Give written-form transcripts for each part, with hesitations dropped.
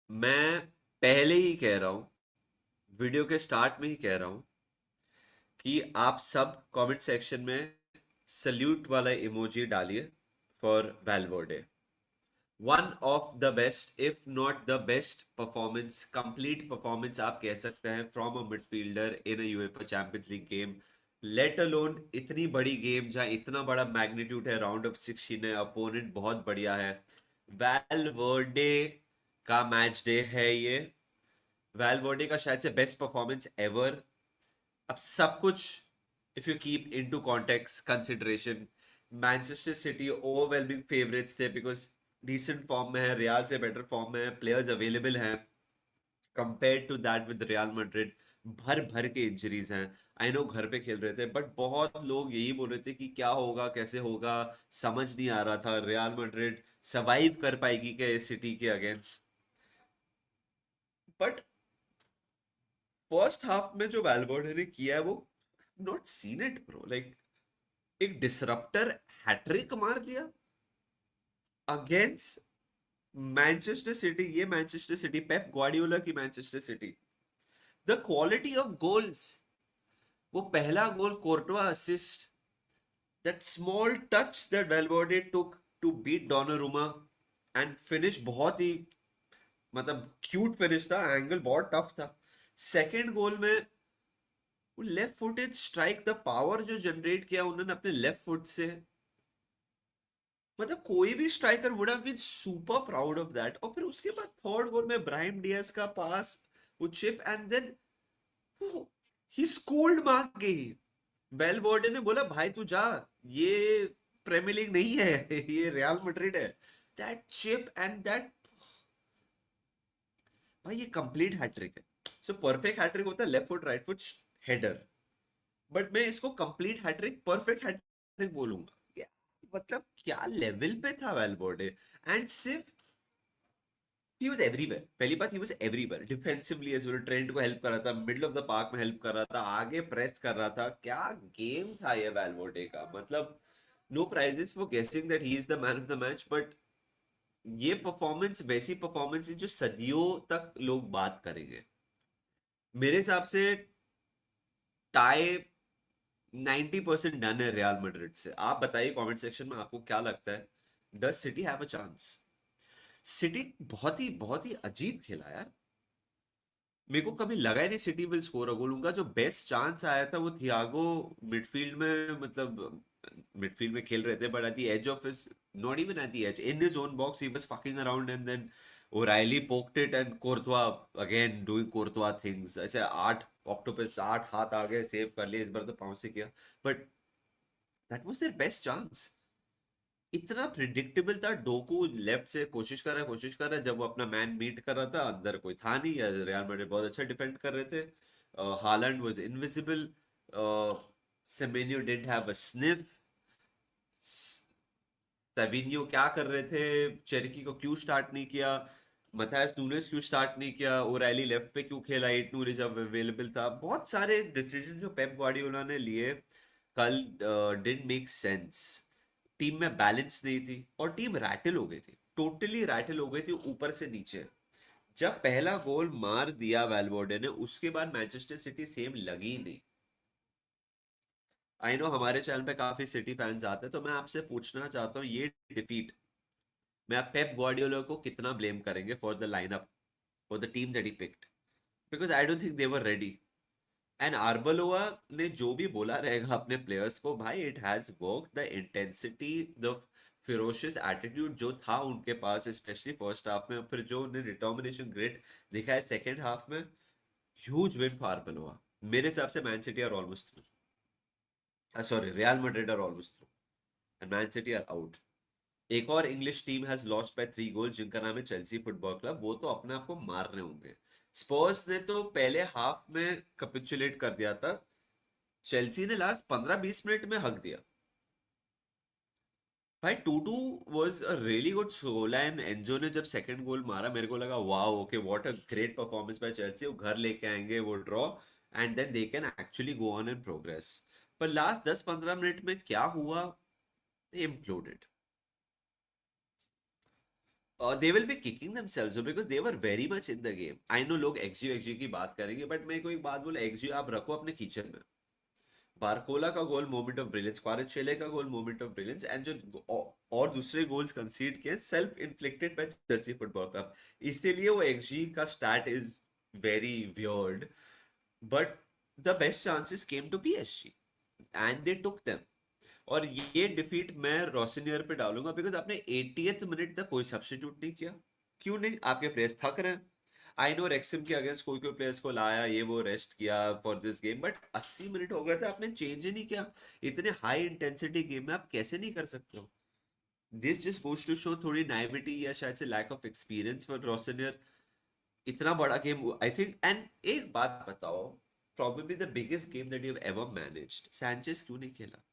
मैं पहले ही कह रहा हूँ, वीडियो के स्टार्ट में ही कह रहा हूँ कि आप सब कमेंट सेक्शन में सल्यूट वाला इमोजी डालिए for Valverde. One of the best if not the best performance, complete performance आप कह सकते हैं from a midfielder in a UEFA Champions League game, let alone इतनी बड़ी गेम जहां इतना बड़ा मैग्नीट्यूड है, राउंड ऑफ 16 है, अपोनेंट बहुत बढ़िया है। वैल्वर्डे का मैच डे है ये। वैल्वर्डे का शायद से बेस्ट परफॉर्मेंस एवर। अब सब कुछ if you keep into context consideration, Manchester City overwhelming favourites थे बिकॉज डिसेंट फॉर्म में है, रियाल से बेटर फॉर्म में है, प्लेयर्स अवेलेबल हैं। Compare to that with Real Madrid भर भर के इंजरीज हैं। आई नो घर पे खेल रहे थे बट बहुत लोग यही बोल रहे थे कि क्या होगा, कैसे होगा, समझ नहीं आ रहा था रियल मैड्रिड सर्वाइव कर पाएगी क्या सिटी के अगेंस्ट। बट फर्स्ट हाफ में जो वैल्वर्डे ने किया है वो not seen it bro, like एक डिसरप्टर हैट्रिक मार दिया अगेंस्ट मैनचेस्टर सिटी। ये मैनचेस्टर सिटी, पेप ग्वार्डियोला की Manchester city, the quality of goals. वो पहला गोल कोर्टवा assist, that small touch that Valverde took to beat Donnarumma and finish बहुत ही मतलब cute finish था, एंगल बहुत टफ था। सेकंड गोल में वो left footed strike, the power जो जनरेट किया उन्होंने अपने लेफ्ट फुट से, मतलब कोई भी striker would have been super proud of that. और फिर उसके बाद थर्ड गोल में ब्राहिम डियाज का पास, वो chip and then he scored mark गई। वेलवर्डे ने बोला भाई तू जा, ये प्रीमियर लीग नहीं है ये रियल मैड्रिड है। दैट चिप एंड दैट, भाई ये कंप्लीट हैट्रिक है। सो परफेक्ट हैट्रिक होता है left foot right foot header, but मैं इसको कंप्लीट हैट्रिक परफेक्ट हैट्रिक बोलूंगा। मतलब क्या लेवल पे था वेलवर्डे। एंड सिर्फ ही वाज एवरीवेयर, पहली बात ही was everywhere, defensively as well, Trent को हेल्प कर रहा था, मिडिल ऑफ द पार्क में हेल्प कर रहा था, आगे प्रेस कर रहा था। क्या गेम था ये वेलवर्डे का, मतलब no prizes for guessing that he is the man of the match. But ये परफॉर्मेंस वैसी परफॉर्मेंस है जो सदियों तक लोग बात करेंगे मेरे हिसाब से। टाई 90% डन है रियल मैड्रिड से। आप बताइए कमेंट सेक्शन में आपको क्या लगता है, does city have a chance. City बहुत ही अजीब खेला यार। मेरे को कभी लगा ही नहीं सिटी विल स्कोर अ गोल। उनका जो बेस्ट चांस आया था वो थियागो मिडफील्ड में, मतलब मिडफील्ड में खेल रहे थे but at the age of his, not even at the age, in his own box he was fucking around and then O'Reilly poked it and Courtois again doing Courtois things. ऐसे आठ octopus, आठ हाथ आगे save कर लिए, इस बार तो पांव से किया। But that was their best chance. इतना प्रिडिक्टेबल था, डोकू लेफ्ट से कोशिश कर रहा है, जब वो अपना मैन मीट कर रहा था अंदर कोई था नहीं, रियल मैड्रिड बहुत अच्छा डिफेंड कर रहे थे। Haaland was invisible, Semenyo didn't have a sniff, Savinho क्या कर रहे थे, चेरिकी को क्यों स्टार्ट नहीं किया, मथायस नूनेस क्यों स्टार्ट नहीं किया, ओराइली लेफ्ट पे क्यों खेला, एट नूरी जब अवेलेबल था। बहुत सारे डिसीजन जो पेप गार्डियोला ने लिए कल डिडंट मेक सेंस। टीम में बैलेंस नहीं थी और टीम रैटल हो गई थी, टोटली रैटल हो गई थी ऊपर से नीचे। जब पहला गोल मार दिया वेलवर्डे ने उसके बाद मैनचेस्टर सिटी सेम लगी ही नहीं। आई नो हमारे चैनल पे काफी सिटी फैंस आते हैं, तो मैं आपसे पूछना चाहता हूँ ये डिफीट में आप पेप गार्डियोला को कितना ब्लेम करेंगे for the lineup, for the team that he picked, because I don't think they were ready. And Arbeloa ने जो भी बोला रहेगा अपने प्लेयर्स को, भाई it has work, the intensity, the ferocious attitude जो था उनके पास स्पेशली फर्स्ट हाफ में, फिर जो उन्हें डिटर्मिनेशन ग्रिट दिखा है सेकेंड हाफ में, ह्यूज विन फॉर आर्बलोआ। मेरे हिसाब से Man City are almost through, sorry Real Madrid are almost through and Man City are out. एक और English team has lost by 3 goal जिनका नाम है चेल्सी फुटबॉल क्लब, वो तो अपने आप को मार रहे होंगे। स्पर्स ने तो पहले हाफ में कैपिचुलेट कर दिया था, चेल्सी ने लास्ट 15-20 मिनट में हक दिया। भाई 2-2 was a really good score line. Enzo ने जब सेकंड गोल मारा मेरे को लगा wow okay what a great performance by Chelsea, वो घर लेके आएंगे वो draw and then they can actually go on in progress. पर लास्ट 10-15 मिनट में क्या हुआ, इम्प्लोडेड। they will be kicking themselves because they were very much in the game. I know लोग XG की बात करेंगे, but मैं कोई बात बोला, XG आप रखो अपने किचन में. बारकोला का goal moment of brilliance, Kvaratskhelia का goal moment of brilliance, and जो और दूसरे गोल्स कंसीड किए self inflicted by Chelsea football club. इसीलिए वो XG का stat is very weird. But the best chances came to PSG and they took them. और ये डिफीट मैं रोसिनियर पे डालूंगा बिकॉज आपने 80th मिनट तक कोई सब्स्टिट्यूट नहीं किया. क्यों नहीं? आपके प्लेयर्स थक रहे हैं. आई नो रेक्सिम के अगेंस्ट कोई कोई प्लेयर्स को लाया, ये वो रेस्ट किया for this game, but 80 minute हो गए थे, आपने चेंज ही नहीं किया. इतने हाई इंटेंसिटी गेम में आप कैसे नहीं कर सकते हो? This just goes to show थोड़ी नाइविटी या शायद से lack of experience for Rosenior. इतना बड़ा गेम आई थिंक. एंड एक बात बताओ, probably the biggest game that you've ever managed, Sanchez क्यों नहीं खेला?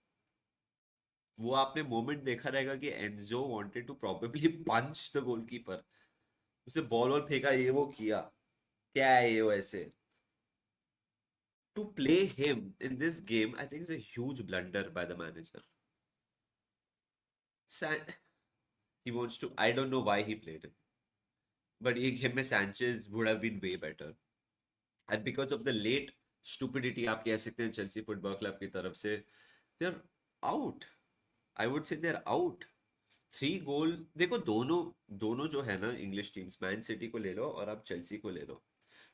वो आपने मोमेंट देखा रहेगा कि Enzo wanted to probably punch the goalkeeper. उसे बॉल और फेंका, ये वो किया. क्या है ये वैसे? To play him in this game I think is a huge blunder by the manager. He wants to, I don't know why he played him, but ये गेम में Sanchez would have been way better. And because of the late stupidity आप कह सकते हैं Chelsea football club की तरफ से, they are out. I would say they are out. 3 गोल देखो, दोनों दोनों जो है ना इंग्लिश टीम्स, मैन सिटी को ले लो और आप चेल्सी को ले लो,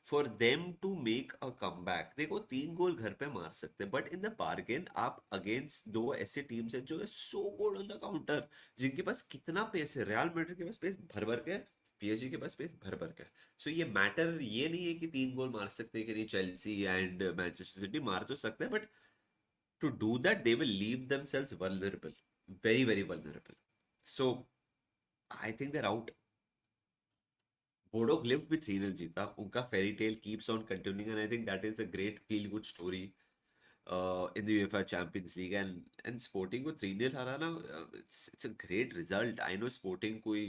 for them to make a comeback, देखो 3 गोल घर पे मार सकते हैं, बट इन द बार्गेन आप अगेंस्ट दो ऐसे टीम्स हैं जो है so good on the counter, जिनके पास कितना पेस है. रियल मैड्रिड के पास पेस भर भर के है, PSG के पास पेस भर भर के है. सो ये मैटर ये नहीं है कि 3 गोल मार सकते हैं कि नहीं. चेल्सी एंड मैनचेस्टर सिटी मार तो सकते हैं, but to do that they will leave themselves vulnerable, very very vulnerable. So I think they're out. Bodo Glimt भी 3-0 जीता. उनका fairy tale keeps on continuing and I think that is a great feel good story in the UEFA Champions League. And Sporting को 3-0 हराना, it's a great result. I know Sporting कोई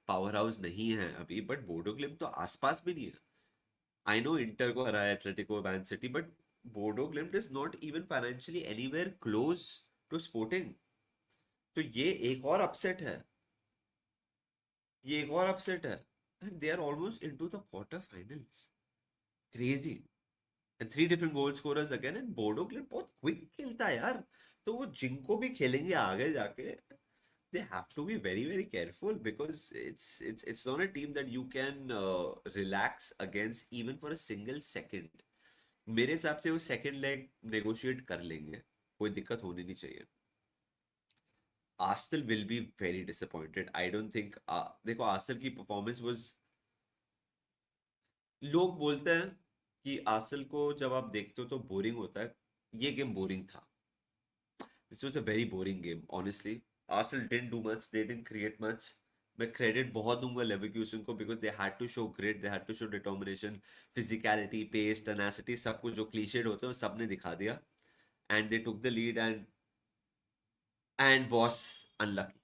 power house नहीं है अभी, but Bodo ग्लिम्ट तो आसपास भी नहीं है. आई नो इंटर को हराया, Atletico, Man City, but Bodo Glimt is not even financially anywhere close to Sporting. तो ये एक और अपसेट है. ये एक और अपसेट है. And they are almost into the quarter finals. Crazy. And 3 different goal scorers again. And Bodo Glimt बहुत क्विक खेलता है यार. तो वो जिनको भी खेलेंगे आगे जाके, they have to be very very careful because it's not a team that you can relax against even for a single second. मेरे हिसाब से वो सेकंड लेग नेगोशिएट कर लेंगे, कोई दिक्कत होनी नहीं चाहिए. Arsenal will be very disappointed. I don't think, देखो आर्सेनल की परफॉर्मेंस वाज, लोग बोलते हैं कि आर्सेनल को जब आप देखते हो तो बोरिंग होता है. ये गेम बोरिंग था. This was a very boring game honestly. Arsenal didn't do much, they didn't create much. मैं क्रेडिट बहुत दूंगा लेवरक्यूसन को because they had to show grit, they had to show determination, physicality, pace, tenacity, सब कुछ जो clichéd होते हैं सब ने दिखा दिया. And they took the lead. And boss unlucky.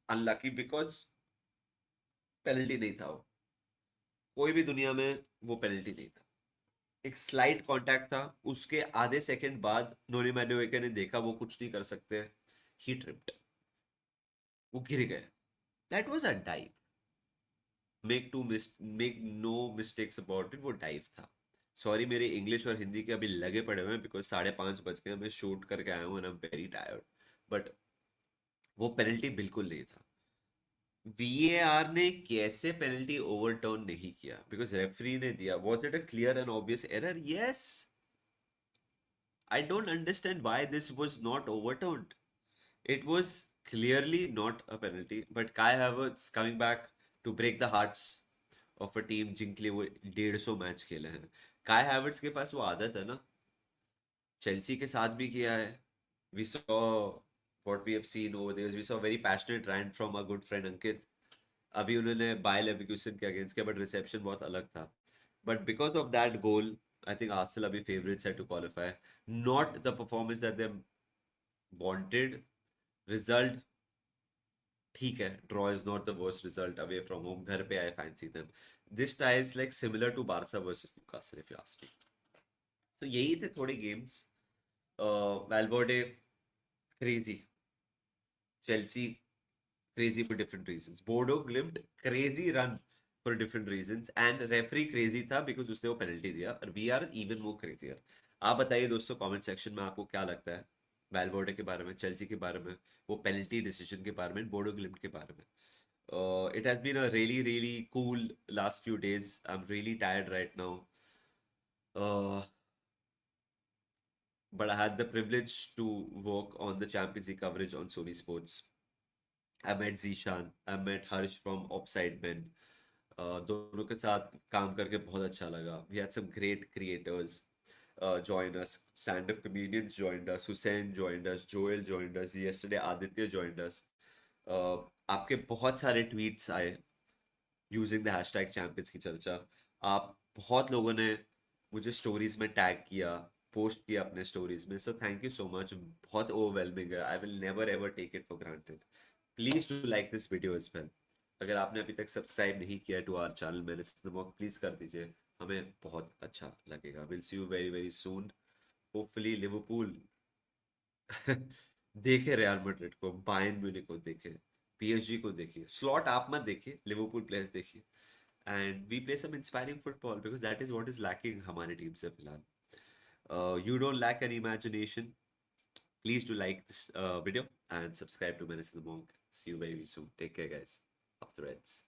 Unlucky because penalty नहीं था वो. कोई भी दुनिया में वो पेनल्टी नहीं था. एक स्लाइट कांटेक्ट था. उसके आधे सेकंड बाद नोनी मैडुएके ने देखा वो कुछ नहीं कर सकते. He tripped. वो गिर गए. That was a dive. Make no mistakes about it, वो डाइव था. सॉरी मेरे इंग्लिश और हिंदी के अभी लगे पड़े हुए हैं बिकॉज 5:30 बज गए. मैं शूट करके आया हूँ and I am very tired. But वो पेनल्टी बिल्कुल नहीं था. वीएआर ने कैसे पेनल्टी ओवरटर्न नहीं किया? बिकॉज रेफरी ने दिया. Was it a clear and obvious error? Yes. I don't understand why this was not ओवरटर्न्ड. It was clearly not a penalty. But Kai Havertz coming back to break the hearts of a team जिनके लिए वो 150 match खेले हैं. काय Havertz के पास वो आदत है ना, चेल्सी के साथ भी किया है. We saw what we have seen over there. We saw very passionate rant from a good friend Ankit. अभी उन्होंने बाय लेवरकुसन के अगेंस्ट किया बट रिसेप्शन बहुत अलग था. But because of that goal I think Arsenal अभी फेवरेट्स है to qualify. Not the performance that they wanted. Result ठीक है, draw is not the worst result away from home. घर पे आए, fancy them. This tie is like similar to Barca versus Newcastle if you ask me. तो यही थे थोड़े games. Valverde crazy, Chelsea crazy for different reasons. Bodo Glimt, crazy run for different reasons. And referee crazy था because उसने वो penalty दिया. और we are even more crazier. आप बताइए दोस्तों कमेंट सेक्शन में आपको क्या लगता है वेलवर्डे के बारे में, चेल्सी के बारे में, वो पेनल्टी डिसीजन के बारे में, बोडो ग्लिम्ट के बारे में. It has been a really, really cool last few days. I'm really tired right now. Uh, but I had the privilege to work on the Champions League coverage on Sony Sports. I met Zishan, I met Harsh from Offside Men. दोनों के साथ काम करके बहुत अच्छा लगा. We had some great creators join us. Stand-up comedians joined us. Hussein joined us. Joel joined us. Yesterday, Aditya joined us. आपके बहुत सारे tweets आए यूजिंग द हैशटैग चैंपियंस की चर्चा. आप बहुत लोगों ने मुझे स्टोरीज में टैग किया, पोस्ट किया अपने स्टोरीज में. So thank you so much. बहुत ओवरवेलमिंग है. I will never ever take it for granted. Please do like this video as well. अगर आपने अभी तक सब्सक्राइब नहीं किया to our channel manager please कर दीजिए. हमें बहुत अच्छा लगेगा. Will see you very very soon. Hopefully Liverpool देखे रियल मैड्रिड को, बायर्न म्यूनिख को देखे, पीएसजी को देखिए. स्लॉट आप मत देखिए, लिवरपूल प्लेयर्स देखिए. And we play some inspiring football because that is what is lacking हमारी टीम से फिलहाल. You don't lack an imagination. Please do like this video and subscribe to Menace the Monk. See you very soon. Take care, guys. Off the Reds.